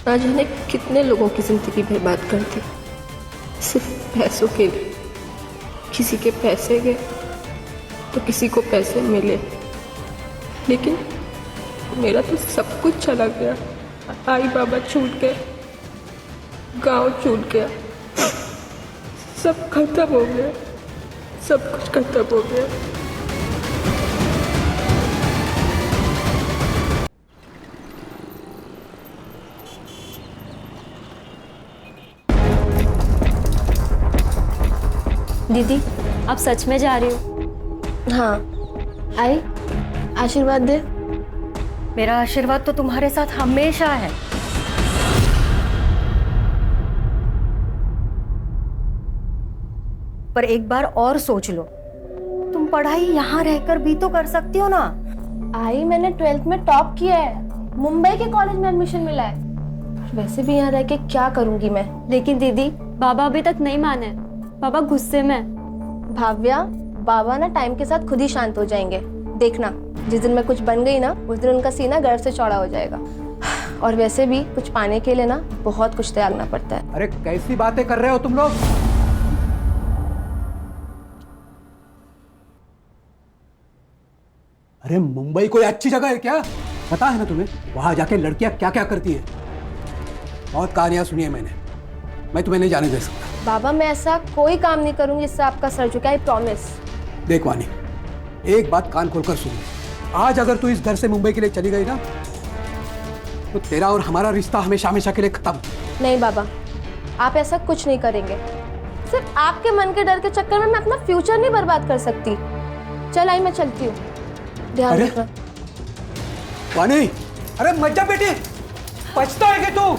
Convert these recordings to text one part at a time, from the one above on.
ना जाने कितने लोगों की जिंदगी बर्बाद कर दी सिर्फ पैसों के लिए। किसी के पैसे गए तो किसी को पैसे मिले, लेकिन मेरा तो सब कुछ चला गया। आई बाबा छूट गए, गांव छूट गया, सब खत्म हो गया, सब कुछ खत्म हो गया। दीदी, आप सच में जा रही हो? हाँ, आई आशीर्वाद दे। मेरा आशीर्वाद तो तुम्हारे साथ हमेशा है। पर एक बार और सोच लो, तुम पढ़ाई यहाँ रहकर भी तो कर सकती हो ना। आई मैंने 12th में टॉप किया है, मुंबई के कॉलेज में एडमिशन मिला है। वैसे भी यहाँ रह के क्या करूंगी मैं। लेकिन दीदी, बाबा अभी तक नहीं माने। बाबा गुस्से में। भाव्या, बाबा ना टाइम के साथ खुद ही शांत हो जाएंगे, देखना। जिस दिन मैं कुछ बन गई ना, उस दिन उनका सीना गर्व से चौड़ा हो जाएगा। और वैसे भी कुछ पाने के लिए ना बहुत कुछ त्यागना पड़ता है। अरे कैसी बातें कर रहे हो तुम लोग? अरे मुंबई कोई अच्छी जगह है क्या? पता है ना तुम्हें वहां जाके लड़कियां क्या क्या करती हैं? बहुत कहानियां सुनी है मैंने। मैं तुम्हें नहीं जाने दे सकता। बाबा, मैं ऐसा कोई काम नहीं करूंगी जिससे आपका सर झुके, आई प्रॉमिस। देख वानी, एक बात कान खोलकर सुन। आज अगर तू इस घर से मुंबई के लिए चली गई ना, तो तेरा और हमारा रिश्ता हमेशा हमेशा के लिए खत्म। नहीं बाबा, आप ऐसा कुछ नहीं करेंगे। सिर्फ आपके मन के डर के चक्कर में मैं अपना फ्यूचर नहीं बर्बाद कर सकती। चल आई, मैं चलती हूँ, ध्यान अरे रखना। वानी, अरे मत जा बेटी, पछता है तू।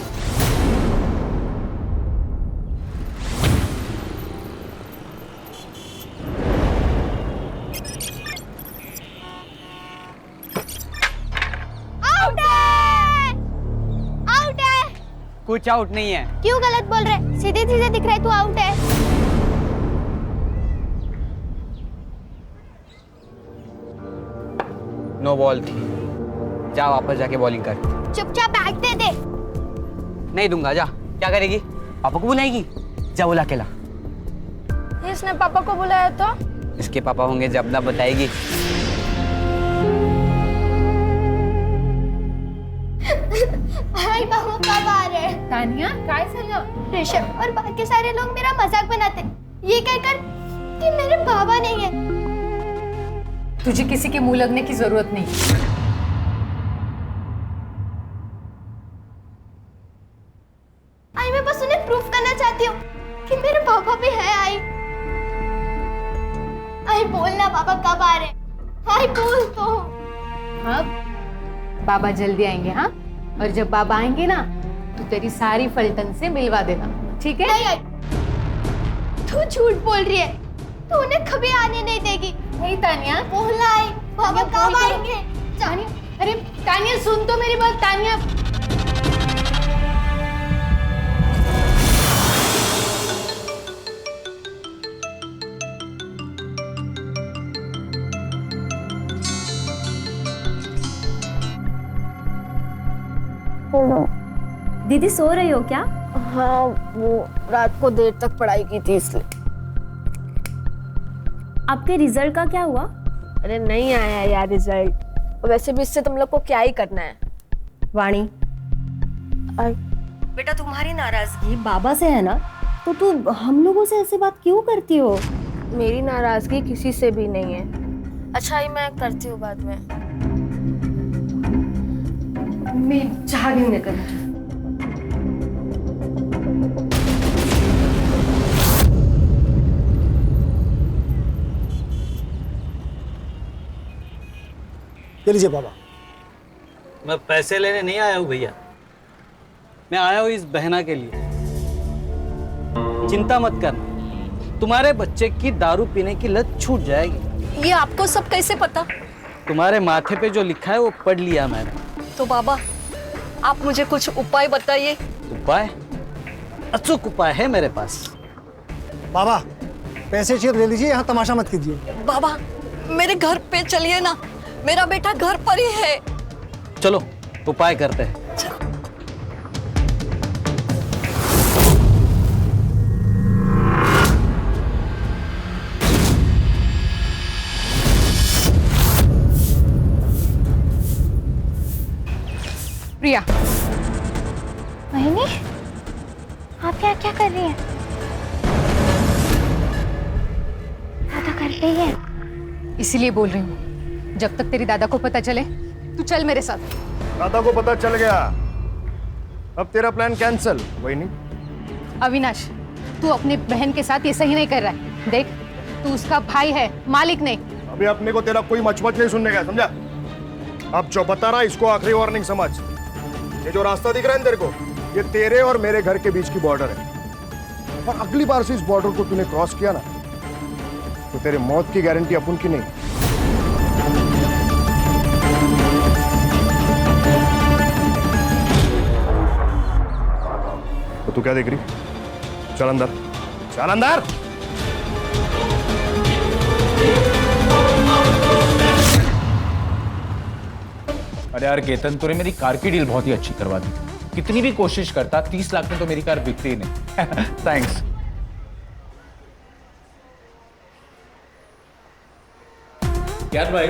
कुछ आउट नहीं है। क्यों गलत बोल रहे? सीधे सीधे दिख रहा है, तू आउट है। नो बॉल थी। जा वापस जाके बॉलिंग कर। चुपचाप बैट दे दे। नहीं दूंगा। जा। क्या करेगी? पापा को बुलाएगी? जा बुला के ला। इसने पापा को बुलाया तो? इसके पापा होंगे जब ना बताएगी। हाय बाबू, कब आ रहे हैं? तानिया, काय झालं? ऋषभ और बाकी सारे लोग मेरा मजाक बनाते, ये कहकर कि मेरे बाबा नहीं है। तुझे किसी के मुंह लगने की जरूरत नहीं। आई मैं बस उन्हें प्रूफ करना चाहती हूँ कि मेरे पापा भी है। आई बोलना बाबा कब आ रहे हैं? आई बोल तो। हाँ, बाबा जल्दी आएंगे। हाँ, और जब बाबा आएंगे ना, तो तेरी सारी फलटन से मिलवा देना, ठीक है? नहीं आई, तू झूठ बोल रही है। तू उन्हें कभी आने नहीं देगी। नहीं तानिया, बोलना आई, बाबा कब आएंगे? तानिया, अरे तानिया सुन तो मेरी बात। तानिया, दीदी सो रही हो क्या? हाँ, वो रात को देर तक पढ़ाई की थी इसलिए। आपके रिजल्ट का क्या हुआ? अरे नहीं आया यार रिजल्ट। वैसे भी इससे तुम लोग को क्या ही करना है। वाणी, बेटा तुम्हारी नाराजगी बाबा से है ना, तो तू हम लोगों से ऐसी बात क्यों करती हो? मेरी नाराजगी किसी से भी नहीं है। अच्छा ही मैं करती हूँ बाद में। मैं चाह घेऊन येते मुझे। ये लीजिए बाबा। मैं पैसे लेने नहीं आया हूँ भैया, मैं आया हूँ इस बहना के लिए। चिंता मत करना, तुम्हारे बच्चे की दारू पीने की लत छूट जाएगी। ये आपको सब कैसे पता? तुम्हारे माथे पे जो लिखा है वो पढ़ लिया मैंने। तो बाबा, आप मुझे कुछ उपाय बताइए। उपाय? अचूक उपाय है मेरे पास। बाबा पैसे चाहिए ले लीजिए, यहाँ तमाशा मत कीजिए। बाबा, मेरे घर पे चलिए ना, मेरा बेटा घर पर ही है। चलो उपाय करते हैं। मोहिनी, आप यहाँ क्या कर रही हैं? दादा घर पे ही है। इसीलिए बोल रही हूँ, जब तक तेरी दादा को पता चले तू चल मेरे साथ। दादा को पता चल गया, अब तेरा प्लान कैंसिल। वही नहीं अविनाश, तू अपने बहन के साथ ये सही नहीं कर रहा है। देख, तू उसका भाई है, मालिक नहीं। अभी अपने को तेरा कोई मचमच नहीं सुनने का, समझा? अब जो बता रहा इसको आखिरी वार्निंग समझ। ये जो रास्ता दिख रहा है तेरे को, ये तेरे और मेरे घर के बीच की बॉर्डर है, और अगली बार से इस बॉर्डर को तूने क्रॉस किया ना, तो तेरे मौत की गारंटी अपन की नहीं। तो तू क्या देख रही? चल अंदर, चल अंदर। अरे यार केतन, तूने मेरी कार की डील बहुत ही अच्छी करवा दी। कितनी भी कोशिश करता, 30 लाख में तो मेरी कार बिकती ही नहीं। थैंक्स। यार भाई,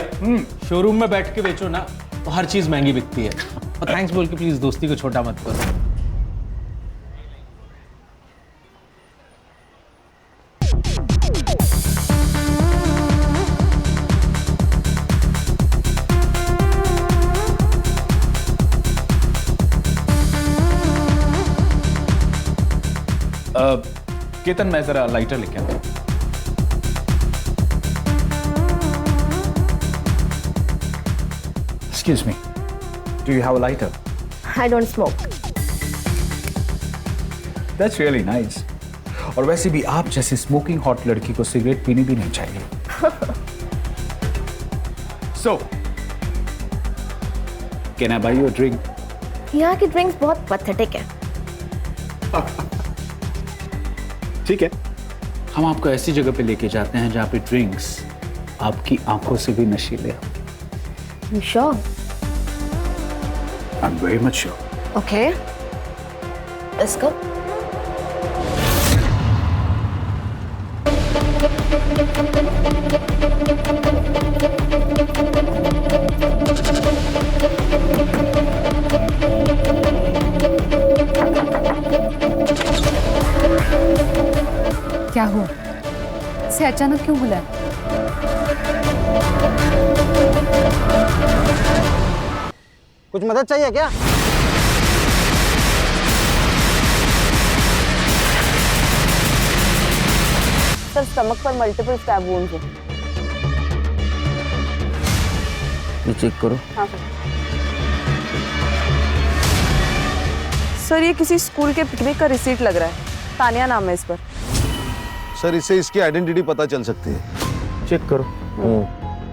शोरूम में बैठ के बेचो ना तो हर चीज महंगी बिकती है। और थैंक्स बोल के प्लीज दोस्ती को छोटा मत करो। केतन, मैं जरा लाइटर लेके आता हूं। Excuse me, do you have a lighter? I don't smoke. That's really nice. और वैसे भी आप जैसे स्मोकिंग हॉट लड़की को सिगरेट पीनी भी नहीं चाहिए। So, can I buy you a drink? यहाँ की ड्रिंक्स बहुत पैथेटिक है। ठीक है, हम आपको ऐसी जगह पे लेके जाते हैं जहाँ पे ड्रिंक्स आपकी आंखों से भी नशीले हैं। You sure? I'm very much sure. Okay. Let's go. क्या हुआ? से अचानक क्यों बुलाया? कुछ मदद चाहिए क्या? सर, स्टमक पर मल्टीपल स्टैब वुंड्स हैं। ये चेक करो। हाँ सर, ये किसी स्कूल के पिकनिक का रिसीट लग रहा है। तानिया नाम है इस पर। सर, इससे इसकी आइडेंटिटी पता चल सकती है। चेक करो।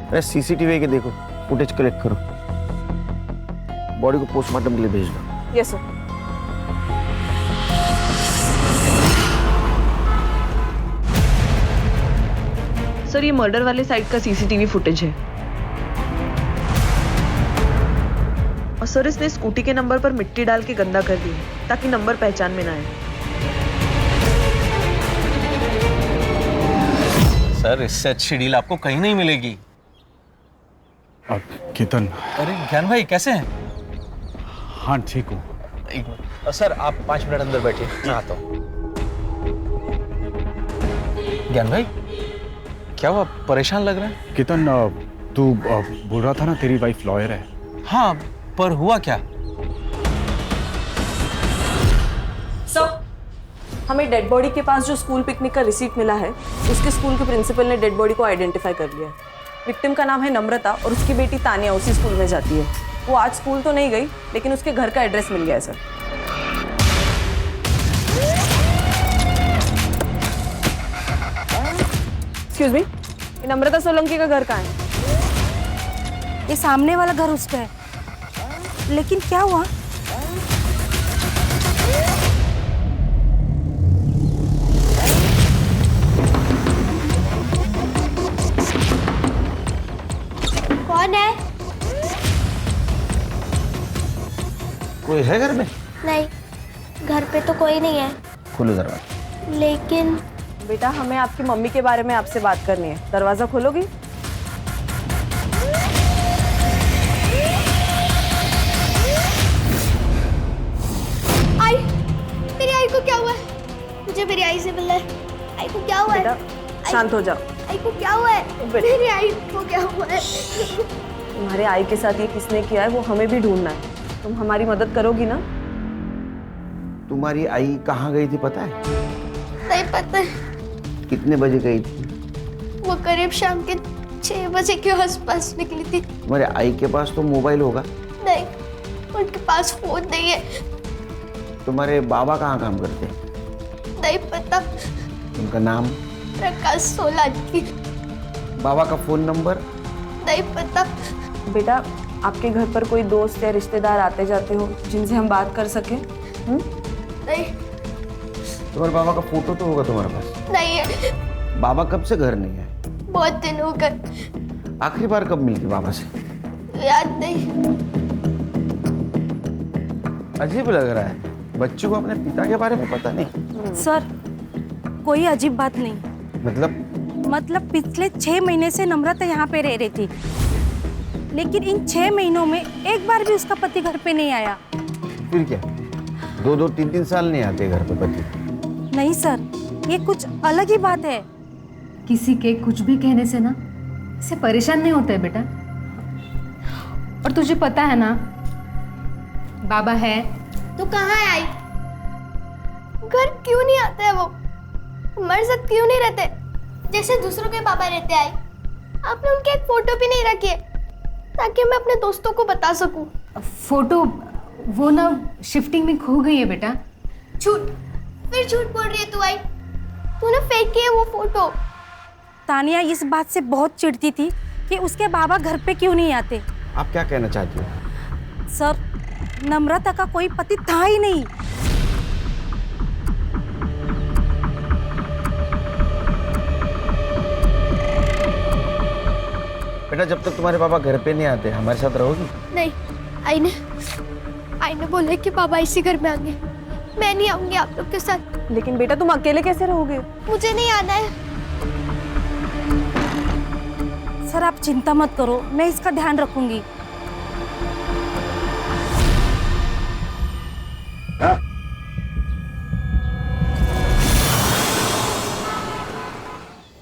अरे सीसीटीवी के देखो, फुटेज कलेक्ट करो, बॉडी को पोस्टमार्टम के लिए भेज दो। Yes sir. सर, ये मर्डर वाले साइट का सीसीटीवी फुटेज है। और सर, इसने स्कूटी के नंबर पर मिट्टी डाल के गंदा कर दी है ताकि नंबर पहचान में ना आए। सर, इससे अच्छी डील आपको कहीं नहीं मिलेगी। केतन। अरे ज्ञान भाई, कैसे हैं? हाँ, ठीक हूँ। एक मिनट सर, आप 5 मिनट अंदर बैठिए, मैं आता हूँ। ज्ञान भाई, क्या हुआ? परेशान लग रहा है। केतन, तू बोल रहा था ना तेरी वाइफ लॉयर है। हाँ, पर हुआ क्या? सर, हमें डेड बॉडी के पास जो स्कूल पिकनिक का रिसीट मिला है, उसके स्कूल के प्रिंसिपल ने डेड बॉडी को आइडेंटिफाई कर लिया है। विक्टिम का नाम है नम्रता और उसकी बेटी तानिया उसी स्कूल में जाती है। वो आज स्कूल तो नहीं गई, लेकिन उसके घर का एड्रेस मिल गया है सर। एक्सक्यूज मी, नम्रता सोलंकी का घर कहाँ है? ये सामने वाला घर उसका है, लेकिन क्या हुआ? कौन है? कोई है घर में? नहीं, घर पे तो कोई नहीं है। खोलो दरवाजा। लेकिन बेटा, हमें आपकी मम्मी के बारे में आपसे बात करनी है। दरवाजा खोलोगी? आई मुझे मेरी आई से मिलना है। आई को क्या हुआ है? बेटा शांत हो जाओ। आई को क्या हुआ है? मेरी आई को क्या हुआ है? तुम्हारे आई के साथ ये किसने किया है वो हमें भी ढूंढना है। तुम हमारी मदद करोगी ना? तुम्हारी आई कहाँ गई थी पता है? नहीं पता है। कितने बजे गई थी? वो करीब शाम के 6 बजे के आसपास निकली थी। तुम्हारे आई के पास तो मोबाइल होगा? नहीं, उनके पास फोन नहीं है। तुम्हारे बाबा कहाँ काम करते हैं? नहीं पता। उनका नाम? प्रकाश सोलंकी। बाबा का फोन नंबर? नहीं पता। बेटा आपके घर पर कोई दोस्त या रिश्तेदार आते जाते हो जिनसे हम बात कर सके? नहीं। तुम्हारे बाबा का फोटो तो होगा तुम्हारे पास? नहीं है। बाबा कब से घर नहीं आए? बहुत दिन हो गए। आखिरी बार कब मिली थी बाबा से? याद नहीं। अजीब लग रहा है, बच्चों को अपने पिता के बारे में पता नहीं। सर कोई अजीब बात नहीं। मतलब पिछले 6 महीने से नम्रता यहाँ पे रह रही थी, लेकिन इन 6 महीनों में एक बार भी उसका पति घर पे नहीं आया। फिर क्या 2-2, 3-3 साल नहीं आते घर पे पति? नहीं सर, ये कुछ अलग ही बात है। किसी के कुछ भी कहने से ना इसे परेशान नहीं होता है बेटा। और तुझे पता है ना बाबा है तो कहाँ है आई? घर क्यों नहीं आते हैं वो? हमारे साथ क्यों नहीं रहते जैसे दूसरों के पापा रहते? आई आपने उनकी एक फोटो भी नहीं रखी है ताकि मैं अपने दोस्तों को बता सकूं। फोटो वो ना शिफ्टिंग में खो गई है बेटा। झूठ, फिर झूठ बोल रही है तू। आई तूने फेंक की है वो फोटो। तानिया इस बात से बहुत चिढ़ती थी कि उसके बाबा घर पे क्यों नहीं आते। आप क्या कहना चाहती हो? सर नम्रता का कोई पति था ही नहीं। बेटा जब तक तुम्हारे पापा घर पे नहीं आते हमारे साथ रहोगी? नहीं, आई ने बोले कि पापा इसी घर में आएंगे। मैं नहीं आऊंगी आप लोग के साथ। लेकिन बेटा तुम अकेले कैसे रहोगे? मुझे नहीं आना है। सर आप चिंता मत करो, मैं इसका ध्यान रखूंगी।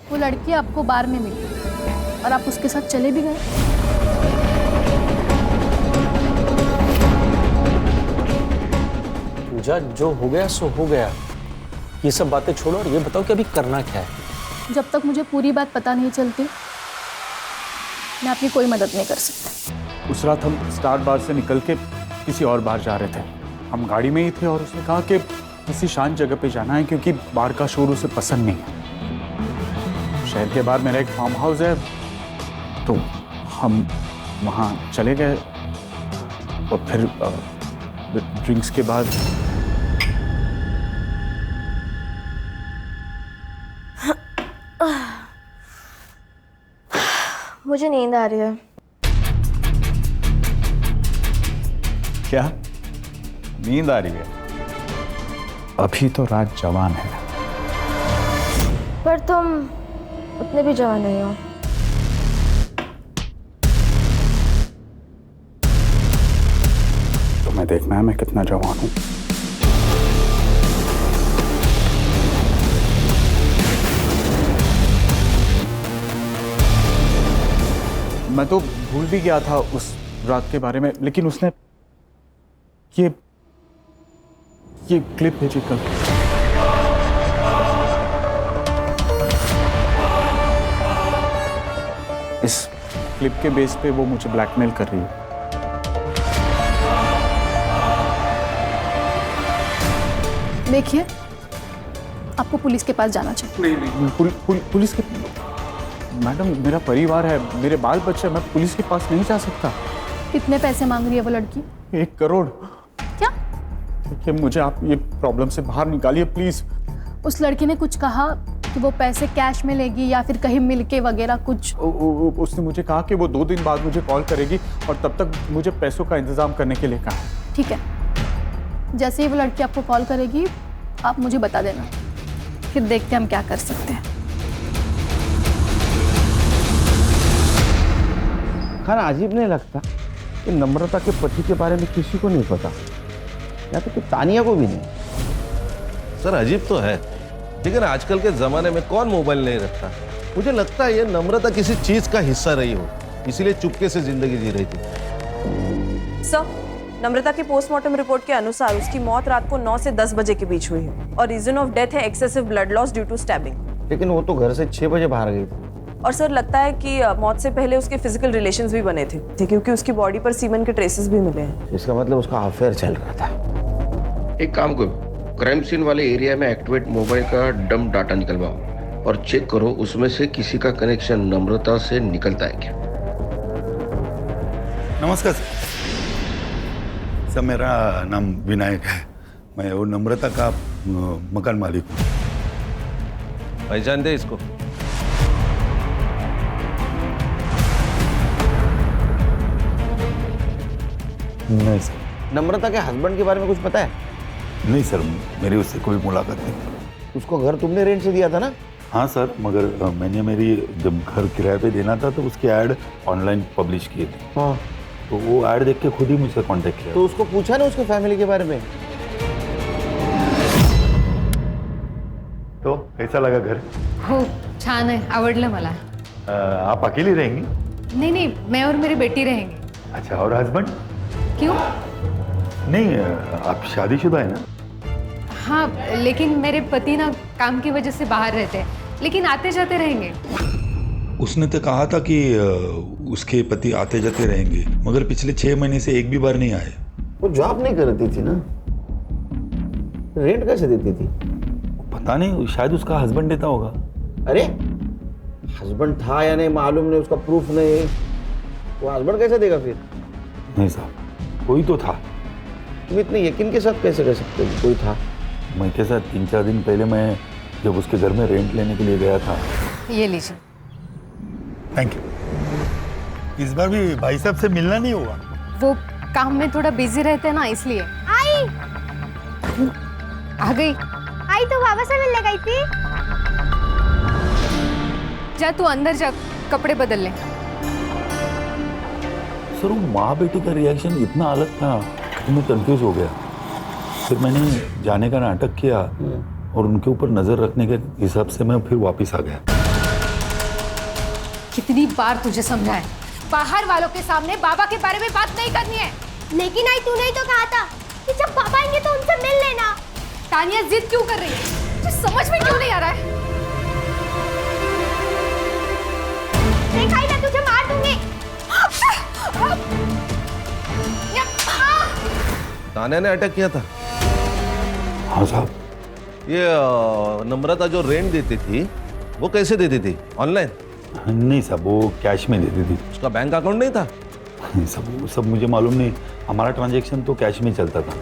वो लड़की आपको बार में मिली और आप उसके साथ चले भी गए। पूजा, जो हो गया सो हो गया। ये सब बातें छोड़ो और ये बताओ कि अभी करना क्या है? जब तक मुझे पूरी बात पता नहीं चलती मैं आपकी कोई मदद नहीं कर सकती। उस रात हम स्टार बार से निकल के किसी और बार जा रहे थे। हम गाड़ी में ही थे और उसने कहा कि किसी शांत जगह पे जाना है क्योंकि बार का शोर उसे पसंद नहीं है। शहर के बाहर मेरा एक फार्म हाउस है, तो हम वहाँ चले गए और फिर ड्रिंक्स के बाद मुझे नींद आ रही है। क्या नींद आ रही है? अभी तो रात जवान है। पर तुम उतने भी जवान नहीं हो। तुम्हें देखना है मैं कितना जवान हूं। मैं तो भूल भी गया था उस रात के बारे में, लेकिन उसने ये क्लिप भेजी कल। इस क्लिप के बेस पे वो मुझे ब्लैकमेल कर रही है। देखिए, आपको पुलिस के पास जाना चाहिए। नहीं, पुलिस के? मैडम मेरा परिवार है, मेरे बाल बच्चे, मैं पुलिस के पास नहीं जा सकता। कितने पैसे मांग रही है वो लड़की? 1 करोड़। क्या? देखिए मुझे आप ये प्रॉब्लम से बाहर निकालिए प्लीज। उस लड़की ने कुछ कहा कि वो पैसे कैश में लेगी या फिर कहीं मिलके वगैरह कुछ? उसने मुझे कहा कि वो 2 दिन बाद मुझे कॉल करेगी और तब तक मुझे पैसों का इंतजाम करने के लिए कहा। ठीक है, जैसे ही वो लड़की आपको कॉल करेगी आप मुझे बता देना, फिर देखते हैं हम क्या कर सकते हैं। खाना अजीब नहीं लगता कि नम्रता के पति के बारे में किसी को नहीं पता, या तो तानिया को भी नहीं? सर अजीब तो है, लेकिन आजकल के जमाने में कौन मोबाइल नहीं रखता। मुझे लगता है ये नम्रता किसी चीज का हिस्सा रही हो, इसीलिए चुपके से जिंदगी जी रही थी। सर, नम्रता की पोस्टमार्टम रिपोर्ट के अनुसार उसकी मौत रात को 9 से 10 बजे के बीच हुई है और रीजन ऑफ डेथ है excessive blood loss due to stabbing. लेकिन वो तो घर से 6 बजे बाहर गई थी। और सर लगता है कि मौत से पहले उसके फिजिकल रिलेशंस भी बने थे क्योंकि उसकी बॉडी पर सीमन के ट्रेसेस भी मिले हैं। इसका मतलब उसका अफेयर चल रहा था। एक काम करो, क्राइम सीन वाले एरिया में एक्टिवेट मोबाइल का डंप डाटा निकलवाओ और चेक करो उसमें से किसी का कनेक्शन नम्रता से निकलता है क्या। नमस्कार सर, मेरा नाम विनायक है। मैं वो नम्रता का मकान मालिक हूँ। पहचानते इसको? नहीं सर। नम्रता के हस्बैंड के बारे में कुछ पता है? नहीं सर, मेरी उससे कोई मुलाकात नहीं। उसको घर तुमने रेंट से दिया था ना? हाँ सर, मगर मैंने मेरी जब घर किराए पे देना था तो उसकी ऐड ऑनलाइन पब्लिश किए थे। हाँ, तो वो ऐड देख के खुद ही मुझसे कांटेक्ट किया। तो उसको पूछा ना उसके फैमिली के बारे में? तो कैसा लगा घर? हो छान आहे, आवडलं मला। आप अकेली रहेंगी? नहीं नहीं, मैं और मेरी बेटी रहेंगे। अच्छा, और हस्बैंड? क्यों? नहीं, आप शादीशुदा है ना? हाँ, लेकिन मेरे पति ना काम की वजह से बाहर रहते हैं, लेकिन आते जाते रहेंगे। उसने तो कहा था कि उसके पति आते जाते रहेंगे, मगर पिछले 6 महीने से एक भी बार नहीं आए। वो जॉब नहीं करती थी ना, रेंट कैसे देती थी? पता नहीं, शायद उसका हस्बैंड देता होगा। अरे हस्बैंड था या नहीं मालूम नहीं, उसका प्रूफ नहीं, वो हस्बैंड कैसे देगा फिर? नहीं साहब, कोई तो था। तुम इतने यकीन के साथ कैसे कह सकते हो कोई था? मैं के साथ 3-4 दिन पहले मैं जब उसके घर में रेंट लेने के लिए गया था। ये लीजिए। Thank you. इस बार भी भाई साहब से मिलना नहीं हुआ? वो काम में थोड़ा बिजी रहते हैं ना, इसलिए। आई आ गई। आई तो बाबा से मिलने गई थी। जा तू अंदर जा, कपड़े बदल ले। सर, वो माँ बेटी का रिएक्शन इतना अलग था कि मैं कंफ्यूज हो गया। फिर मैंने जाने का नाटक किया और उनके ऊपर नजर रखने के हिसाब से मैं फिर वापस आ गया। कितनी बार तुझे समझाया, बाहर वालों के सामने बाबा के बारे में बात नहीं करनी है। लेकिन आई तूने ही तो कहा था कि जब पापा आएंगे तो उनसे मिल लेना। तानिया जिद क्यों कर रही है? तुझे समझ में क्यों नहीं आ रहा है? देखा ही ना, तुझे मार दूंगी। तान्या ने अटैक किया था? हाँ साहब। ये नम्रता जो रेंट देती थी वो कैसे देती थी? ऑनलाइन? नहीं साहब, वो कैश में देती थी। उसका बैंक अकाउंट नहीं था? सब वो सब मुझे मालूम नहीं, हमारा ट्रांजैक्शन तो कैश में चलता था।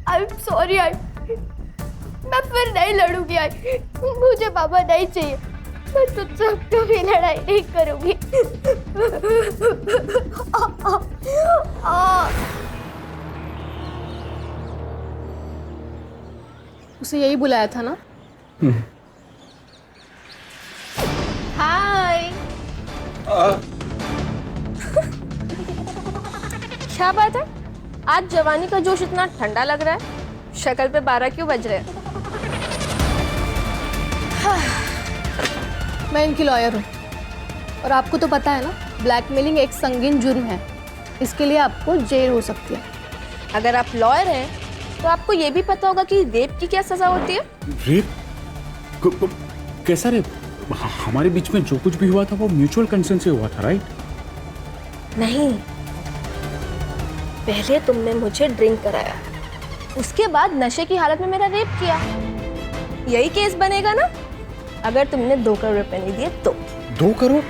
आई एम सॉरी आई, मैं फिर नहीं लड़ूंगी आई। मुझे पापा नहीं चाहिए, मैं तुझसे कभी लड़ाई नहीं करूंगी। उसे यही बुलाया था ना? हाय। क्या बात है, आज जवानी का जोश इतना ठंडा लग रहा है? शक्ल पे 12 क्यों बज रहे हैं? मैं इनकी लॉयर हूँ और आपको तो पता है ना, ब्लैकमेलिंग एक संगीन जुर्म है। इसके लिए आपको जेल हो सकती है। अगर आप लॉयर हैं तो आपको ये भी पता होगा कि रेप की क्या सजा होती है। रेप? कैसा रेप? हमारे बीच में जो कुछ भी हुआ था वो म्यूचुअल कंसेंट से हुआ था, राइट? नहीं, पहले तुमने मुझे ड्रिंक कराया, उसके बाद नशे की हालत में मेरा रेप किया। यही केस बनेगा ना अगर तुमने 2 करोड़ रुपए नहीं दिए तो। 2 करोड़?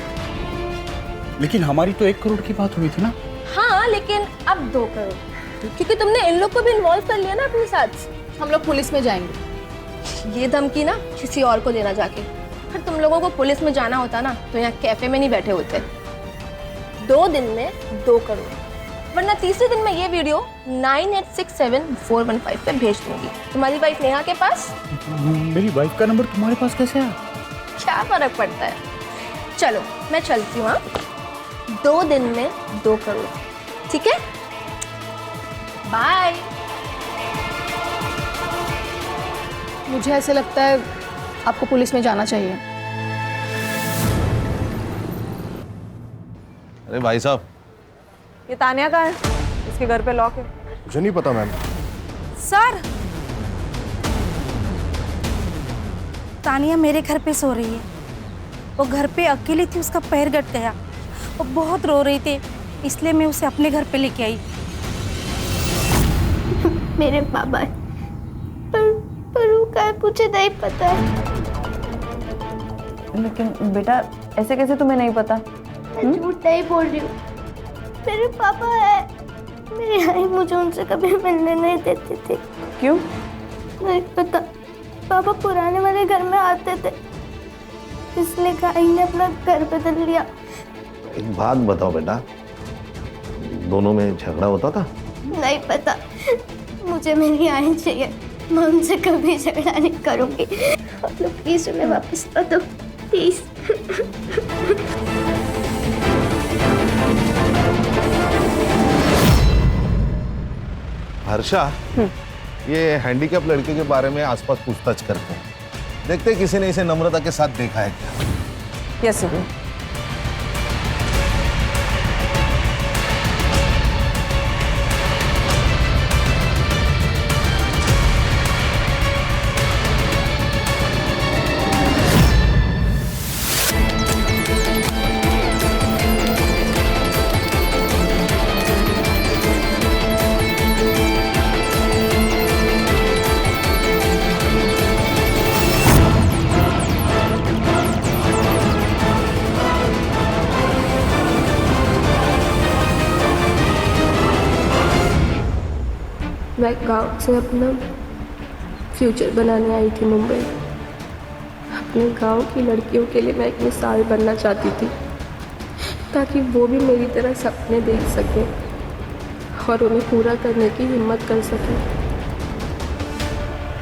लेकिन हमारी तो 1 करोड़ की बात हुई थी ना? हाँ, लेकिन अब 2 करोड़, क्योंकि तुमने इन लोग को भी इन्वॉल्व कर लिया ना अपने साथ। हम लोग पुलिस में जाएंगे। ये धमकी ना किसी और को देना जाके। फिर तुम लोगों को पुलिस में जाना होता ना तो यहाँ कैफे में नहीं बैठे होते। 2 दिन में 2 करोड़, वरना तीसरे दिन में ये वीडियो 9867-415 पे भेज दूंगी तुम्हारी वाइफ नेहा के पास। मेरी वाइफ का नंबर तुम्हारे पास कैसे आया? क्या फर्क पड़ता है। चलो मैं चलती हूँ। 2 दिन में 2 करोड़, ठीक है? बाय। मुझे ऐसे लगता है आपको पुलिस में जाना चाहिए। अरे भाई साहब, ये तानिया कहाँ है? इसके घर पे लॉक है। मुझे नहीं पता मैम। सर, तानिया मेरे घर पे सो रही है। वो घर पे अकेली थी, उसका पैर कट गया। वो बहुत रो रही थी, इसलिए मैं उसे अपने घर पे लेके आई। मेरे पापा पर वो क्या, मुझे नहीं पता है। लेकिन बेटा ऐसे कैसे तुम्हें नहीं पता? मैं झूठ नहीं बोल रही हूँ। मेरे पापा है। मेरी आई मुझे उनसे कभी मिलने नहीं देती थी। क्यों? नहीं पता। पापा पुराने वाले घर में आते थे, इसलिए आई ने अपना घर बदल लिया। एक बात बताओ बेटा, दोनों में झगड़ा होता था? नहीं पता। मुझे मेरी आई चाहिए। मैं उनसे कभी झगड़ा नहीं करूंगी। आप लोग प्लीज उन्हें वापस ला दो, प्लीज। हर्षा, ये हैंडीकैप लड़के के बारे में आसपास पूछताछ करते हैं। देखते हैं किसी ने इसे नम्रता के साथ देखा है क्या। Yes sir. मैं गांव से अपना फ्यूचर बनाने आई थी मुंबई। अपने गांव की लड़कियों के लिए मैं एक मिसाल बनना चाहती थी, ताकि वो भी मेरी तरह सपने देख सकें और उन्हें पूरा करने की हिम्मत कर सकें।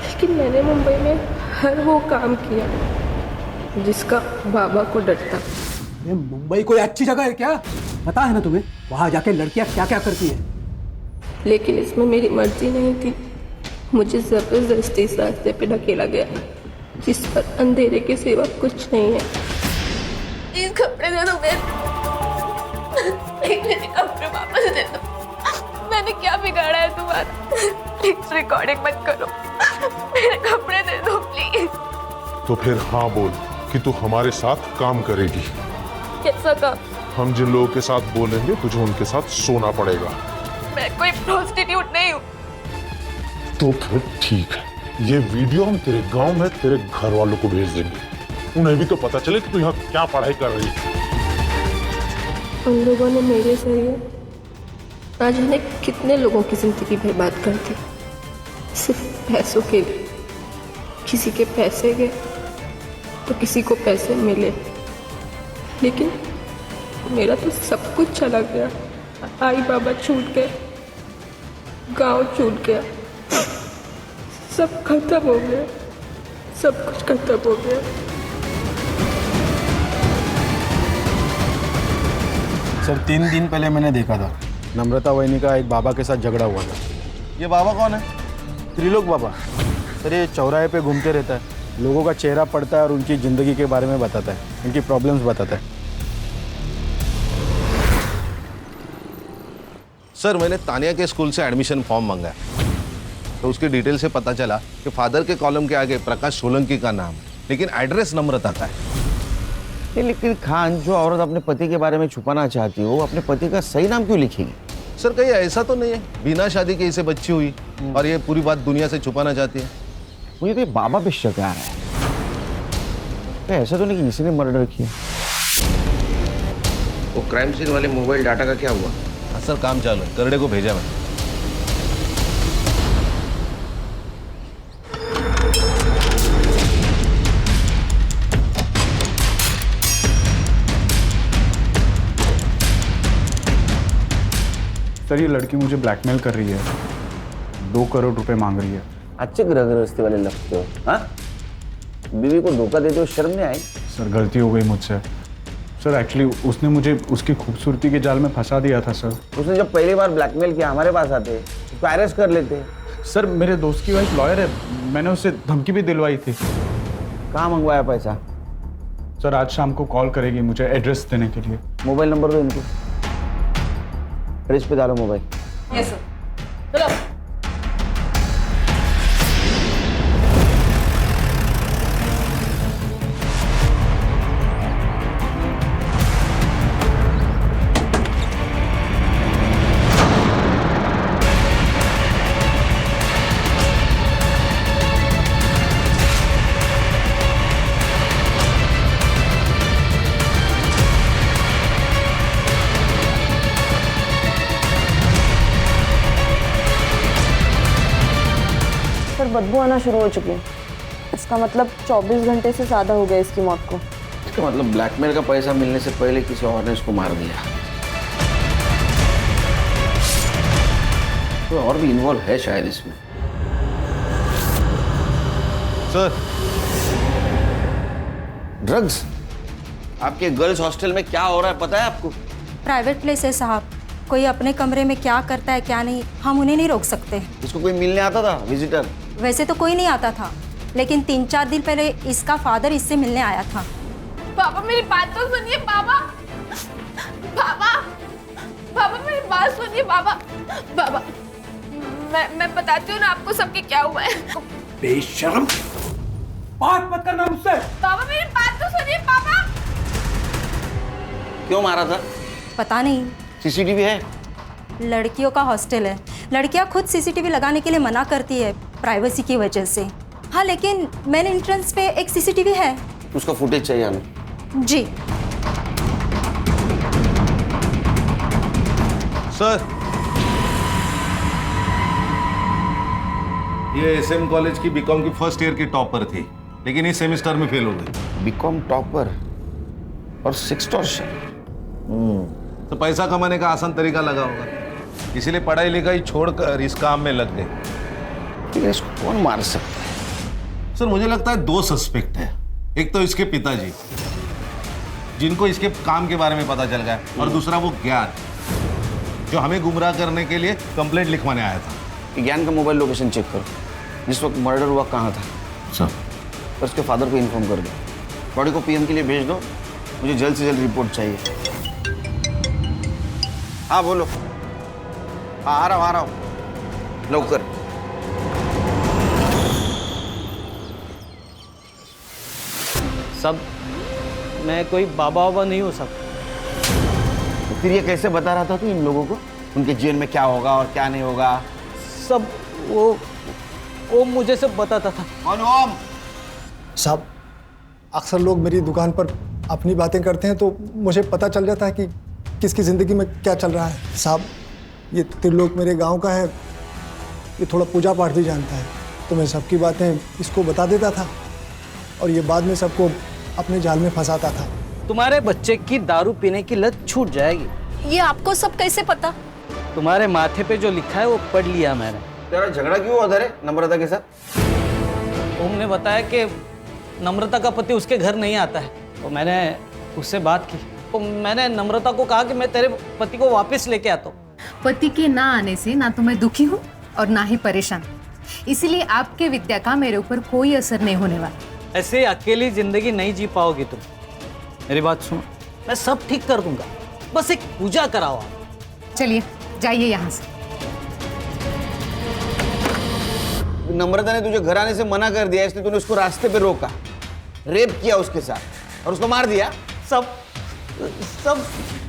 लेकिन मैंने मुंबई में हर वो काम किया जिसका बाबा को डर था। ये मुंबई कोई अच्छी जगह है क्या? पता है ना तुम्हें वहां जाके लड़कियां क्या क्या करती है? लेकिन इसमें मेरी मर्जी नहीं थी। मुझे जबरदस्ती इस रास्ते पे ढकेला गया जिस पर अंधेरे के सिवा कुछ नहीं है। प्लीज कपड़े दे दो मेरे कपड़े वापस दे दो। मैंने क्या बिगाड़ा है तुम्हारा? प्लीज रिकॉर्डिंग मत करो। मेरे कपड़े दे दो प्लीज। तो फिर हाँ बोल कि तू हमारे साथ काम करेगी। कैसा काम? हम जिन लोगों के साथ बोलेंगे तुझे उनके साथ सोना पड़ेगा। मैं कोई प्रोस्टिट्यूट नहीं हूँ। तो फिर ठीक है, ये वीडियो हम तेरे गांव में तेरे घर वालों को भेज देंगे। उन्हें भी तो पता चले कि तू यहाँ क्या पढ़ाई कर रही है। उन लोगों ने मेरे जरिए ना जाने कितने लोगों की जिंदगी बर्बाद कर दी, सिर्फ पैसों के लिए। किसी के पैसे गए तो किसी को पैसे मिले, लेकिन मेरा तो सब कुछ चला गया। आई बाबा छूट गए, गांव छूट गया, सब खत्म हो गया, सब कुछ खत्म हो गया। सर 3 दिन पहले मैंने देखा था नम्रता वहिनी का एक बाबा के साथ झगड़ा हुआ था। ये बाबा कौन है? त्रिलोक बाबा। सर ये चौराहे पे घूमते रहता है, लोगों का चेहरा पढ़ता है और उनकी ज़िंदगी के बारे में बताता है, उनकी प्रॉब्लम्स बताता है। सर मैंने तानिया के स्कूल से एडमिशन फॉर्म मंगाया, तो उसकी डिटेल से पता चला कि फादर के कॉलम के आगे प्रकाश सोलंकी का नाम, लेकिन एड्रेस नम्रता का है। लेकिन खान, जो औरत अपने पति के बारे में छुपाना चाहती हो, अपने पति का सही नाम क्यों लिखेगी? सर कहीं ऐसा तो नहीं है बिना शादी के इसे बच्ची हुई और ये पूरी बात दुनिया से छुपाना चाहती है? मुझे तो बाबा पे शक आ रहा है। तो ऐसा तो नहीं कि किसी ने मर्डर किया। वो क्राइम सीन वाले मोबाइल डाटा का क्या हुआ? हाँ सर काम चालू है, करड़े को भेजा मैं। सर ये लड़की मुझे ब्लैकमेल कर रही है, 2 करोड़ रुपए मांग रही है। अच्छे ग्रह गृहस्थी वाले लगते हो, हाँ? बीवी को धोखा देते हो, शर्म नहीं आई? सर गलती हो गई मुझसे। सर एक्चुअली उसने मुझे उसकी खूबसूरती के जाल में फंसा दिया था सर। उसने जब पहली बार ब्लैकमेल किया हमारे पास आते, उसको अरेस्ट कर लेते। सर मेरे दोस्त की वाइफ लॉयर है, मैंने उससे धमकी भी दिलवाई थी। कहाँ मंगवाया पैसा? सर आज शाम को कॉल करेगी मुझे एड्रेस देने के लिए। मोबाइल नंबर दो इनको, फ्रिज पे डालो मोबाइल। Yes sir. चलो। सर बदबू आना शुरू हो चुकी है, इसका मतलब 24 घंटे से ज़्यादा हो गया इसकी मौत को। इसका मतलब ब्लैकमेल का पैसा मिलने से पहले किसी और ने इसको मार दिया। तो और भी इन्वॉल्व है शायद इसमें। Sir drugs? आपके गर्ल्स हॉस्टल में क्या हो रहा है पता है आपको? प्राइवेट प्लेस है साहब, कोई अपने कमरे में क्या करता है क्या नहीं हम उन्हें नहीं रोक सकते। इसको कोई मिलने आता था विजिटर? वैसे तो कोई नहीं आता था, लेकिन 3-4 दिन पहले इसका फादर इससे मिलने आया था। पापा मेरी बात तो सुनिए पापा। पापा पापा मेरी बात सुनिए पापा। पापा मैं बताती हूँ ना आपको सबके क्या हुआ है। बेशर्म, बात मत करना मुझसे। पापा मेरी बात तो सुनिए पापा। क्यों मारा था? पता नहीं। सीसीटीवी है? लड़कियों का हॉस्टल है, लड़कियां खुद सीसीटीवी लगाने के लिए मना करती है प्राइवेसी की वजह से। हाँ लेकिन मेन एंट्रेंस पे एक सीसीटीवी है। उसका फुटेज चाहिए हमें। जी सर, ये एसएम कॉलेज की बीकॉम की फर्स्ट ईयर की टॉपर थी, लेकिन इस सेमेस्टर में फेल हो गई। बीकॉम टॉपर और सेक्सटॉर्शन। तो पैसा कमाने का आसान तरीका लगा होगा, इसीलिए पढ़ाई लिखाई छोड़कर इस काम में लग गए। लेकिन इसको कौन मार सकता है? सर मुझे लगता है 2 सस्पेक्ट है। एक तो इसके पिताजी, जिनको इसके काम के बारे में पता चल गया, और दूसरा वो ज्ञान, जो हमें गुमराह करने के लिए कंप्लेंट लिखवाने आया था। ज्ञान का मोबाइल लोकेशन चेक करो, जिस वक्त मर्डर हुआ कहाँ था। सर और उसके फादर को इन्फॉर्म कर दो, बॉडी को पीएम के लिए भेज दो, मुझे जल्द से जल्द रिपोर्ट चाहिए। हाँ बोलो। हाँ आ रहा हूँ लवकर। सब मैं कोई बाबा वाबा नहीं हो सकता। तो फिर ये कैसे बता रहा था तू इन लोगों को उनके जीवन में क्या होगा और क्या नहीं होगा? सब वो मुझे सब बताता था। कौन ओम? साहब अक्सर लोग मेरी दुकान पर अपनी बातें करते हैं तो मुझे पता चल जाता है कि किसकी ज़िंदगी में क्या चल रहा है। साहब ये त्रिलोक मेरे गांव का है, ये थोड़ा पूजा पाठ भी जानता है, तो मैं सबकी बातें इसको बता देता था और ये बाद में सबको अपने जाल में फंसाता था। तुम्हारे बच्चे की दारू पीने की लत छूट जाएगी। ये आपको सब कैसे पता? तुम्हारे माथे पे जो लिखा है वो पढ़ लिया मैंने। तेरा झगड़ा क्यों उधर है नम्रता के साथ? ओम ने बताया कि नम्रता का पति उसके घर नहीं आता है, तो मैंने उससे बात की। तो मैंने नम्रता को कहा कि मैं तेरे पति को वापस लेके आता हूँ। पति के ना आने से ना तो मैं दुखी हूँ और ना ही परेशान, इसीलिए आपके विद्या का मेरे ऊपर कोई असर नहीं होने वाला। ऐसे अकेली जिंदगी नहीं जी पाओगी तुम। मेरी बात सुनो, मैं सब ठीक कर दूंगा, बस एक पूजा कराओ आप। चलिए जाइए यहाँ से। नम्रता ने तुझे घर आने से मना कर दिया, इसलिए तूने उसको रास्ते पे रोका, रेप किया उसके साथ और उसको मार दिया। सब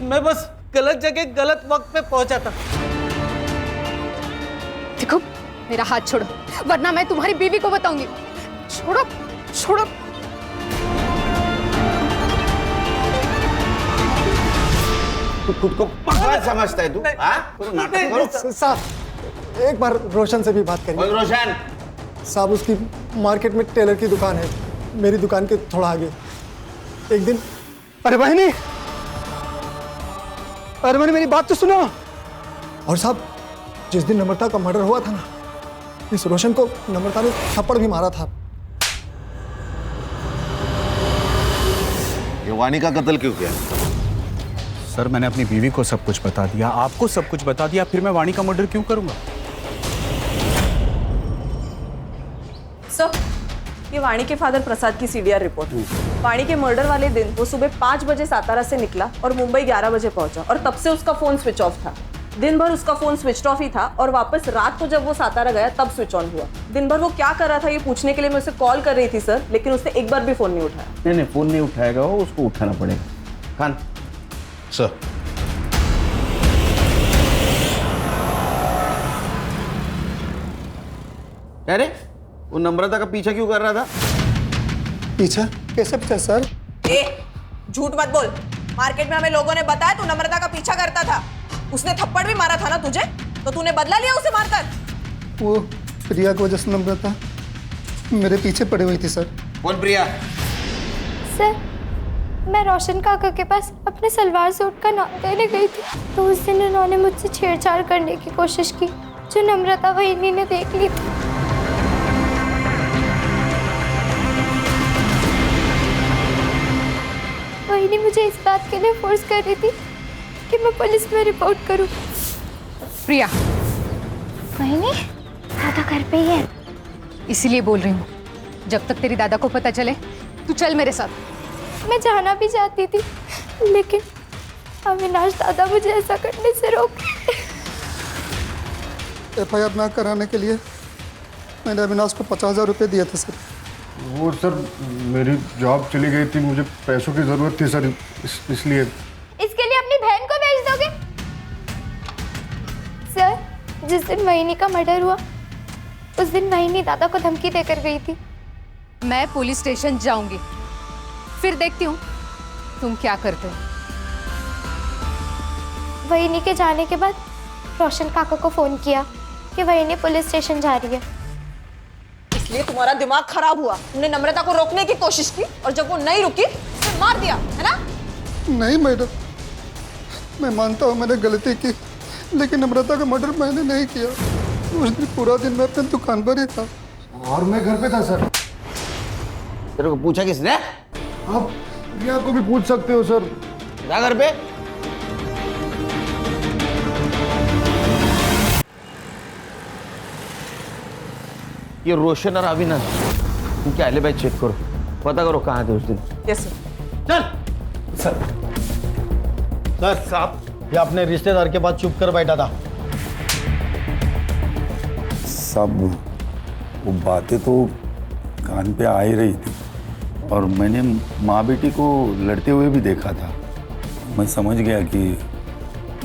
मैं बस गलत जगह गलत वक्त पे पहुंचा था। देखो मेरा हाथ छोड़ो वरना मैं तुम्हारी बीवी को बताऊंगी। छोड़ो छोड़ो। तू खुद को पागल समझता है तू? नाटक करो। साहब एक बार रोशन से भी बात करिए। रोशन साहब उसकी मार्केट में टेलर की दुकान है, मेरी दुकान के थोड़ा आगे। एक दिन अरे बहनी मेरी बात तो सुनो। और साहब जिस दिन नम्रता का मर्डर हुआ था ना, इस रोशन को नम्रता ने थप्पड़ भी मारा था। वानी का कत्ल क्यों किया? सर मैंने अपनी बीवी को सब कुछ बता दिया, आपको सब कुछ बता दिया, फिर मैं वाणी का मर्डर क्यों करूंगा? सर, ये वाणी के फादर प्रसाद की सीडीआर रिपोर्ट। वाणी के मर्डर वाले दिन वो सुबह 5 बजे सातारा से निकला और मुंबई 11 बजे पहुंचा और तब से उसका फोन स्विच ऑफ था। दिन भर उसका फोन स्विच ऑफ ही था और वापस रात को जब वो सातारा गया तब स्विच ऑन हुआ। दिन भर वो क्या कर रहा था ये पूछने के लिए मैं उसे कॉल कर रही थी सर, लेकिन उसने एक बार भी फोन नहीं उठाया। नहीं, फोन नहीं उठाएगा वो, उसको उठाना पड़ेगा। खान सर, अरे वो नम्रता का पीछा क्यों कर रहा था? पीछा? कैसे पीछा सर? झूठ मत बोल। मार्केट में हमें लोगों ने बताया तू नम्रता का पीछा करता था। उसने थप्पड़ भी मारा था ना तुझे, तो तूने बदला लिया उसे मारकर? वो प्रिया की वजह से नम्रता मेरे पीछे पड़ी हुई थी सर। कौन प्रिया? सर, मैं रोशन काका के पास अपने सलवार सूट का नाप देने गई थी, तो उस दिन उन्होंने मुझसे छेड़छाड़ करने की कोशिश की, जो नम्रता वहीनी ने देख ली थी। वहीनी मुझे इस बात के लिए फोर्स कर रही थी कि मैं पुलिस में रिपोर्ट करूं। प्रिया, वहीनी, दादा घर पे ही है। इसीलिए बोल रही हूँ, जब तक तेरी दादा को पता चले तू चल मेरे साथ। मैं जाना भी चाहती थी, लेकिन अविनाश दादा मुझे ऐसा करने से रोक। FIR ना कराने के लिए मैंने अविनाश को 50,000 रुपये दिए थे सर। वो सर मेरी जॉब चली गई थी, मुझे पैसों की जरूरत थी सर, इसलिए। इसके लिए अपनी बहन को भेज दोगे? सर, जिस दिन वहीनी का मर्डर हुआ उस दिन वहीनी दादा को धमकी देकर गई थी। मैं पुलिस स्टेशन जाऊंगी, फिर देखती हूँ तुम क्या करते हो। वहीनी के जाने के बाद रोशन काका को फोन किया कि वहीनी पुलिस स्टेशन जा रही है। इसलिए तुम्हारा दिमाग खराब हुआ। तुमने नम्रता को रोकने की कोशिश की और जब वो नहीं रुकी तो मार दिया, है ना? नहीं मैडम, मैं मानता हूँ मैंने गलती की, लेकिन नम्रता का मर्डर मैंने नहीं किया। उस दिन पूरा दिन मैं अपनी दुकान पर ही था और मैं घर पे था सर। तेरे को पूछा किसने? आप प्रिया को भी पूछ सकते हो सर। जा घर पे। ये रोशन और अविनाश, उनके एलिबाई चेक करो, पता करो कहाँ थे उस दिन। Yes sir. चल सर। सर साहब, ये अपने रिश्तेदार के पास चुप कर बैठा था। सब वो बातें तो कान पे आ ही रही थी और मैंने माँ बेटी को लड़ते हुए भी देखा था। मैं समझ गया कि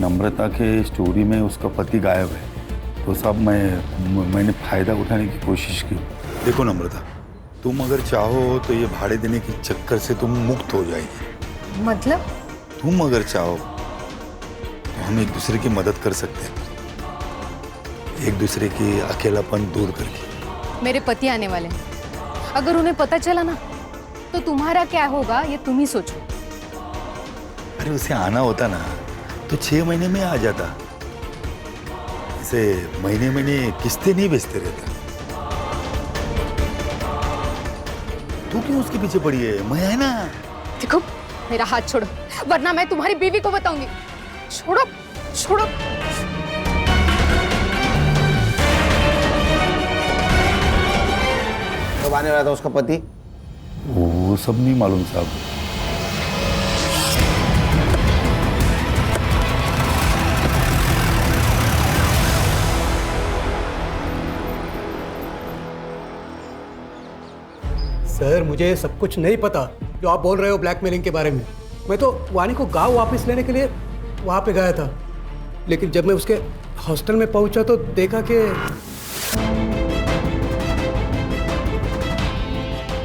नम्रता के स्टोरी में उसका पति गायब है, तो सब मैंने फ़ायदा उठाने की कोशिश की। देखो नम्रता, तुम अगर चाहो तो ये भाड़े देने के चक्कर से तुम मुक्त हो जाएगी। मतलब? तुम अगर चाहो तो हम एक दूसरे की मदद कर सकते हैं, एक दूसरे की अकेलापन दूर करके। मेरे पति आने वाले हैं, अगर उन्हें पता चला ना तो तुम्हारा क्या होगा ये तुम ही सोचो। अरे उसे आना होता ना तो 6 महीने में आ जाता, इसे महीने महीने किस्तें नहीं बेचते रहता। तू क्यों उसके पीछे पड़ी है? मैं है ना। देखो, मेरा हाथ छोड़ो वरना मैं तुम्हारी बीवी को बताऊंगी। छोड़ो छोड़ो। कब आने वाला था उसका पति? वो सब नहीं मालूम साहब। सर, मुझे सब कुछ नहीं पता जो आप बोल रहे हो ब्लैकमेलिंग के बारे में। मैं तो वानी को गांव वापस लेने के लिए वहां पे गया था, लेकिन जब मैं उसके हॉस्टल में पहुंचा तो देखा कि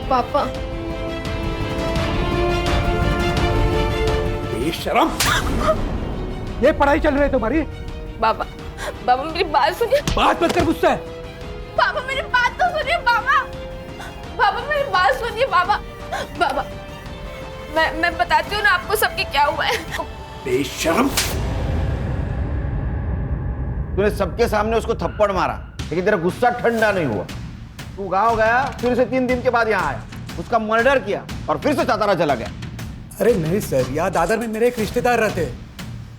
पापा, बेशरम, ये पढ़ाई चल रही है तुम्हारी? बाबा, बाबा मेरी बात सुनिए। बात मत कर मुझसे। पापा मेरी बात तो सुनिए। बाबा, बाबा मेरी बात सुनिए। बाबा, बाबा, मैं बताती हूँ ना आपको सबके क्या हुआ है। बेशरम, तूने सबके सामने उसको थप्पड़ मारा, लेकिन तेरा गुस्सा ठंडा नहीं हुआ। तू गांव गया, फिर से 3 दिन के बाद यहाँ आया, उसका मर्डर किया और फिर से सातारा चला गया। अरे नहीं सर, यहाँ दादर में मेरे एक रिश्तेदार रहते हैं,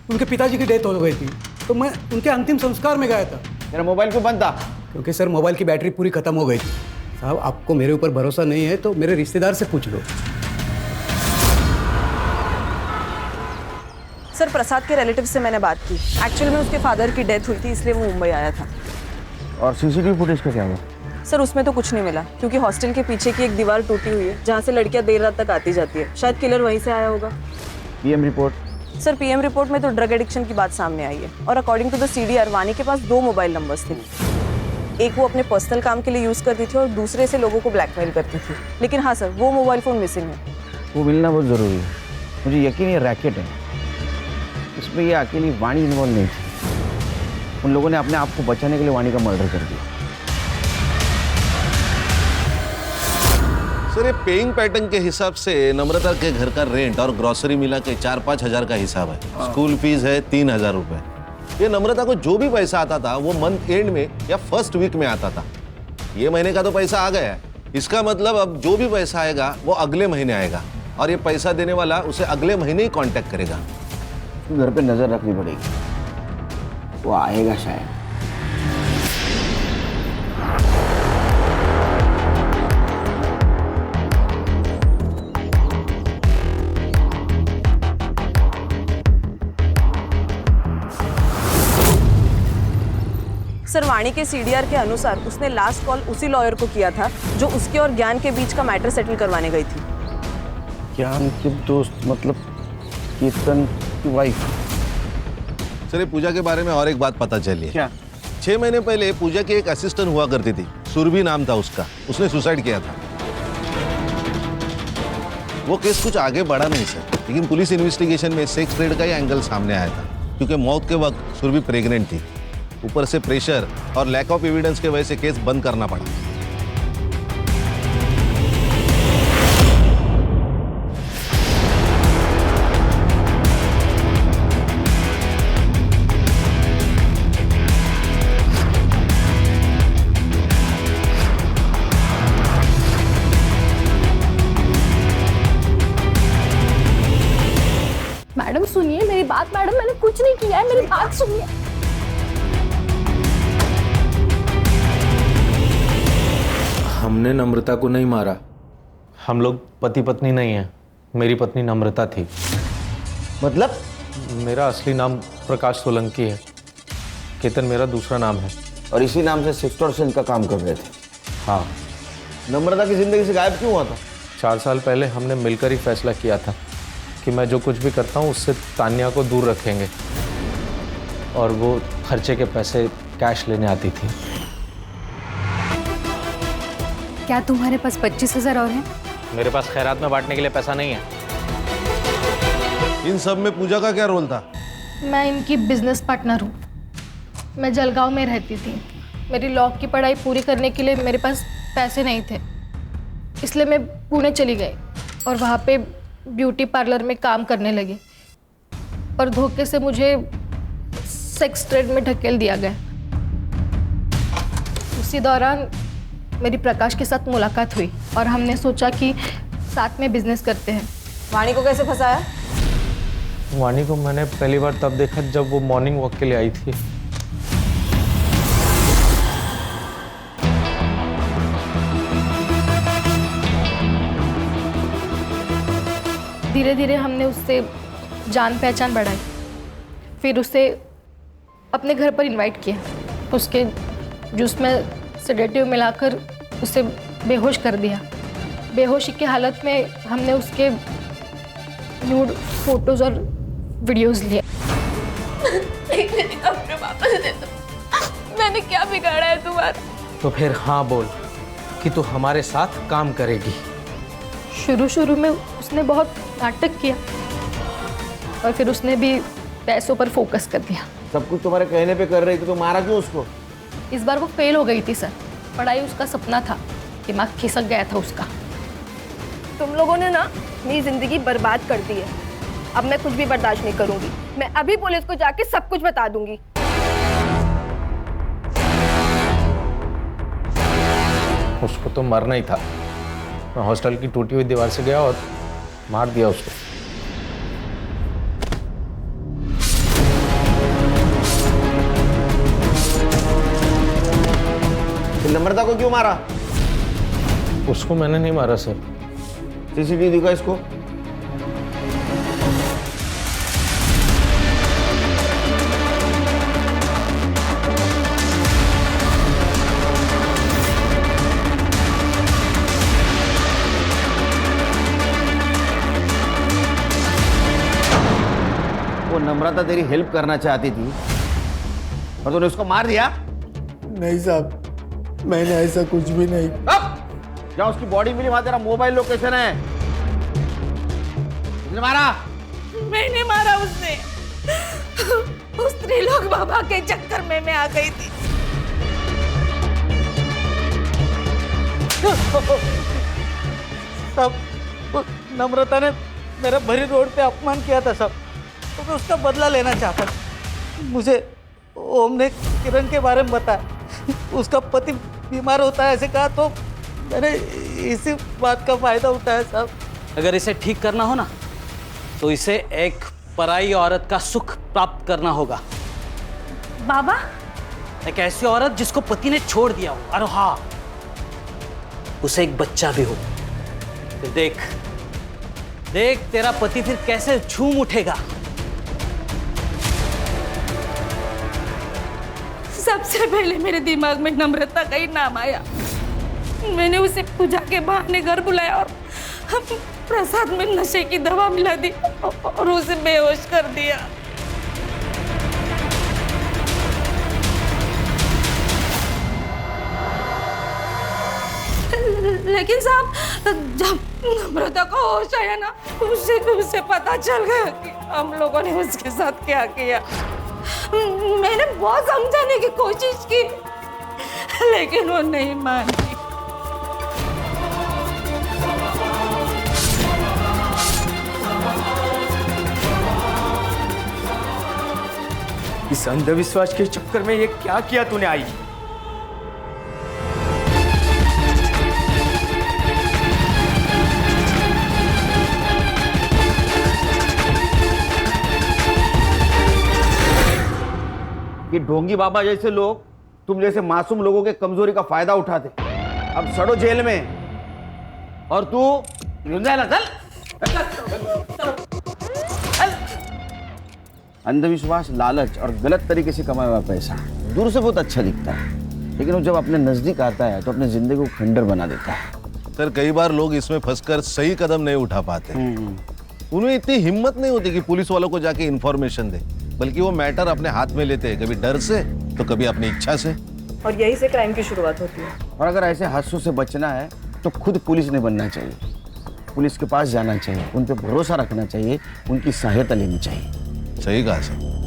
उनके पिताजी की डेथ हो गई थी, तो मैं उनके अंतिम संस्कार में गया था। मेरा मोबाइल क्यों बंद था? क्योंकि सर मोबाइल की बैटरी पूरी खत्म हो गई थी। साहब आपको मेरे ऊपर भरोसा नहीं है तो मेरे रिश्तेदार से पूछ लो। सर प्रसाद के रिलेटिव से मैंने बात की। एक्चुअली में उसके फादर की डेथ हुई थी, इसलिए वो मुंबई आया था। और सीसीटीवी फुटेज का क्या हुआ? सर उसमें तो कुछ नहीं मिला, क्योंकि हॉस्टल के पीछे की एक दीवार टूटी हुई है जहाँ से लड़कियां देर रात तक आती जाती है। शायद किलर वहीं से आया होगा। PM report? Sir PM report में तो ड्रग एडिक्शन की बात सामने आई है, और अकॉर्डिंग टू द सीडीआर वानी के पास 2 मोबाइल नंबर्स थे। एक वो अपने पर्सनल काम के लिए यूज करती थी और दूसरे से लोगों को ब्लैकमेल करती थी। लेकिन हाँ सर, वो मोबाइल फोन मिसिंग है। वो मिलना बहुत जरूरी है। मुझे यकीन है रैकेट है, इसमें ये अकेली वाणी इन्वॉल्व नहीं थी। उन लोगों ने अपने आप को बचाने के लिए वाणी का मर्डर कर दिया। सर ये पेइंग पैटर्न के हिसाब से नम्रता के घर का रेंट और ग्रोसरी मिला के 4-5 हजार का हिसाब है। स्कूल फीस है 3,000 रुपए। ये नम्रता को जो भी पैसा आता था वो मंथ एंड में या फर्स्ट वीक में आता था। ये महीने का तो पैसा आ गया है, इसका मतलब अब जो भी पैसा आएगा वो अगले महीने आएगा, और ये पैसा देने वाला उसे अगले महीने ही कांटेक्ट करेगा। घर पे नजर रखनी पड़ेगी, वो आएगा शायद। सर वाणी के सीडीआर के अनुसार उसने लास्ट कॉल उसी लॉयर को किया था जो उसके और ज्ञान के बीच का मैटर सेटल करवाने गई थी। ज्ञान के दोस्त मतलब कीर्तन की वाइफ? सर ये पूजा के बारे में और एक बात पता चली है। क्या? 6 महीने पहले पूजा की एक असिस्टेंट हुआ करती थी, सुरभि नाम था उसका, उसने सुसाइड किया था। वो केस कुछ आगे बढ़ा नहीं सर, लेकिन पुलिस इन्वेस्टिगेशन में सेक्स ट्रेड का ही एंगल सामने आया था, क्योंकि मौत के वक्त सुरभि प्रेग्नेंट थी। ऊपर से प्रेशर और लैक ऑफ एविडेंस के वजह से केस बंद करना पड़ा। मैडम सुनिए मेरी बात। मैडम मैंने कुछ नहीं किया है, मेरी बात सुनिए। हमने नम्रता को नहीं मारा। हम लोग पति पत्नी नहीं हैं। मेरी पत्नी नम्रता थी। मतलब? मेरा असली नाम प्रकाश सोलंकी है, केतन मेरा दूसरा नाम है। और इसी नाम से सेक्सटॉर्शन का काम कर रहे थे? हाँ। नम्रता की जिंदगी से गायब क्यों हुआ था? 4 साल पहले हमने मिलकर ही फैसला किया था कि मैं जो कुछ भी करता हूँ उससे तान्या को दूर रखेंगे, और वो खर्चे के पैसे कैश लेने आती थी। क्या तुम्हारे पास 25,000 और हैं? मेरे पास खैरात में बांटने के लिए पैसा नहीं है। इन सब में पूजा का क्या रोल था? मैं इनकी बिजनेस पार्टनर हूँ। मैं जलगांव में रहती थी। मेरी लॉ की पढ़ाई पूरी करने के लिए मेरे पास पैसे नहीं थे, इसलिए मैं पुणे चली गई और वहाँ पे ब्यूटी पार्लर में काम करने लगी, और धोखे से मुझे सेक्स ट्रेड में ढकेल दिया गया। उसी दौरान मेरी प्रकाश के साथ मुलाकात हुई और हमने सोचा कि साथ में बिजनेस करते हैं। वाणी को कैसे फंसाया? वाणी को मैंने पहली बार तब देखा जब वो मॉर्निंग वॉक के लिए आई थी। धीरे धीरे हमने उससे जान पहचान बढ़ाई, फिर उसे अपने घर पर इनवाइट किया। उसके जूस में सेडेटिव मिलाकर उसे बेहोश कर दिया। बेहोशी की हालत में हमने उसके न्यूड फोटोज और वीडियोस लिए। अपने वापस दे दो। मैंने क्या बिगाड़ा है तुम्हारा? तो फिर हाँ बोल कि तू हमारे साथ काम करेगी। शुरू में उसने बहुत नाटक किया, और फिर उसने भी पैसों पर फोकस कर दिया। सब कुछ तुम्हारे कहने पे कर रही थी, तो मारा क्यों उसको? इस बार वो फेल हो गई थी सर। पढ़ाई उसका सपना था, दिमाग खिसक गया था उसका। तुम लोगों ने ना मेरी जिंदगी बर्बाद कर दी है। अब मैं कुछ भी बर्दाश्त नहीं करूंगी। मैं अभी पुलिस को जाके सब कुछ बता दूंगी। उसको तो मरना ही था। मैं हॉस्टल की टूटी हुई दीवार से गया और मार दिया उसको। नम्रता को क्यों मारा? उसको मैंने नहीं मारा सर। सीसीटीवी दिखा इसको। वो नम्रता तेरी हेल्प करना चाहती थी और तूने उसको मार दिया? नहीं साहब, मैंने ऐसा कुछ भी नहीं। जहाँ उसकी बॉडी मिली वहां तेरा मोबाइल लोकेशन है। उसने मारा? मैंने मारा उसने। उस त्रिलोक बाबा के चक्कर में मैं आ गई थी। सब नम्रता ने मेरा भरी रोड पे अपमान किया था सब, तो मैं उसका बदला लेना चाहता था। मुझे ओम ने किरण के बारे में बताया, उसका पति बीमार होता है ऐसे कहा, तो मैंने इसी बात का फायदा उठाया साहब। अगर इसे ठीक करना हो ना तो इसे एक पराई औरत का सुख प्राप्त करना होगा। बाबा? एक ऐसी औरत जिसको पति ने छोड़ दिया हो, और हाँ, उसे एक बच्चा भी हो। फिर देख देख तेरा पति फिर कैसे झूम उठेगा। सबसे पहले मेरे दिमाग में नम्रता का ही नाम आया। मैंने उसे पूजा के बहाने घर बुलाया और प्रसाद में नशे की दवा मिला दी और उसे बेहोश कर दिया। लेकिन साहब, जब नम्रता को होश आया ना, उसे पता चल गया कि हम लोगों ने उसके साथ क्या किया। मैंने बहुत समझाने की कोशिश की, लेकिन वो नहीं मानी। इस अंधविश्वास के चक्कर में ये क्या किया तूने आई? कि ढोंगी बाबा जैसे लोग तुम जैसे मासूम लोगों के कमजोरी का फायदा उठाते, अब सड़ो जेल में। और तू अंधविश्वास, लालच और गलत तरीके से कमाया हुआ पैसा दूर से बहुत अच्छा दिखता है, लेकिन वो जब अपने नजदीक आता है तो अपने जिंदगी को खंडर बना देता है। सर, कई बार लोग इसमें फंसकर सही कदम नहीं उठा पाते। उन्हें इतनी हिम्मत नहीं होती कि पुलिस वालों को जाके इन्फॉर्मेशन दे, बल्कि वो मैटर अपने हाथ में लेते हैं, कभी डर से तो कभी अपनी इच्छा से। और यही से क्राइम की शुरुआत होती है। और अगर ऐसे हादसों से बचना है तो खुद पुलिस नहीं बनना चाहिए, पुलिस के पास जाना चाहिए, उन पर भरोसा रखना चाहिए, उनकी सहायता लेनी चाहिए। सही कहा सर।